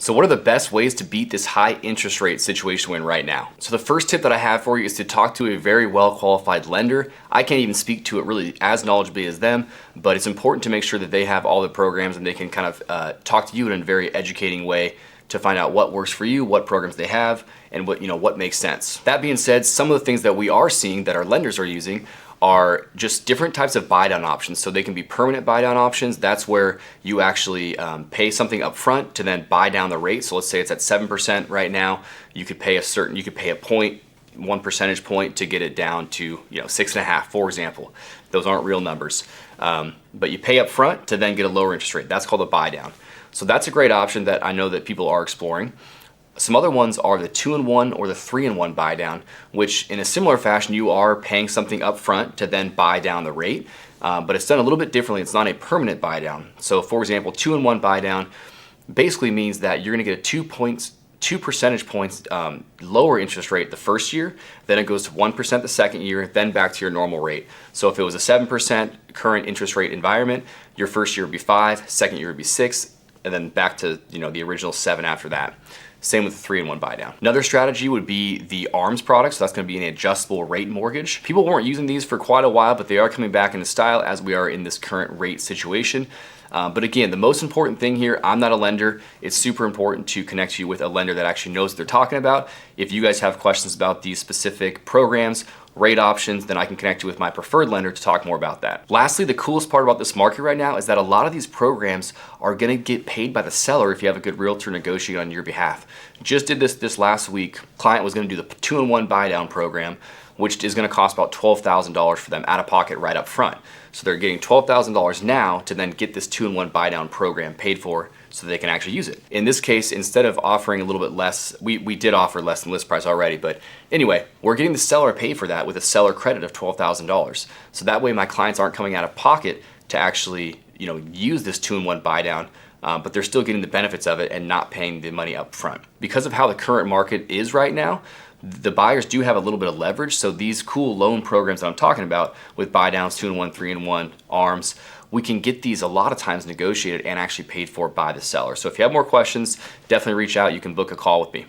So what are the best ways to beat this high interest rate situation we're in right now? So the first tip that I have for you is to talk to a very well qualified lender. I can't even speak to it really as knowledgeably as them, but it's important to make sure that they have all the programs and they can kind of talk to you in a very educating way to find out what works for you, what programs they have, and what makes sense. That being said, some of the things that we are seeing that our lenders are using are just different types of buy down options. So they can be permanent buy down options. That's where you actually pay something up front to then buy down the rate. So let's say it's at 7% right now. You could pay a point, 1 percentage point to get it down to 6.5, for example. Those aren't real numbers, but you pay up front to then get a lower interest rate. That's called a buy down. So that's a great option that I know that people are exploring. Some other ones are the 2-in-1 or the 3-in-1 buy down, which in a similar fashion, you are paying something up front to then buy down the rate, but it's done a little bit differently. It's not a permanent buy down. So for example, 2-in-1 buy down basically means that you're gonna get a 2 percentage points lower interest rate the first year, then it goes to 1% the second year, then back to your normal rate. So if it was a 7% current interest rate environment, your first year would be 5, second year would be 6, and then back to the original 7 after that. Same with the 3-in-1 buy down. Another strategy would be the ARMS product, so that's gonna be an adjustable rate mortgage. People weren't using these for quite a while, but they are coming back into style as we are in this current rate situation. But again, the most important thing here, I'm not a lender. It's super important to connect you with a lender that actually knows what they're talking about. If you guys have questions about these specific programs, rate options, then I can connect you with my preferred lender to talk more about that. Lastly, the coolest part about this market right now is that a lot of these programs are gonna get paid by the seller if you have a good realtor negotiate on your behalf. Just did this last week. Client was gonna do the 2-in-1 buy down program, which is gonna cost about $12,000 for them out of pocket right up front. So they're getting $12,000 now to then get this 2-in-1 buy down program paid for so they can actually use it. In this case, instead of offering a little bit less, we did offer less than list price already, but anyway, we're getting the seller paid for that with a seller credit of $12,000. So that way my clients aren't coming out of pocket to actually use this 2-in-1 buy down, but they're still getting the benefits of it and not paying the money up front. Because of how the current market is right now, the buyers do have a little bit of leverage. So these cool loan programs that I'm talking about with buy downs, 2-in-1, 3-in-1, ARMS, we can get these a lot of times negotiated and actually paid for by the seller. So if you have more questions, definitely reach out. You can book a call with me.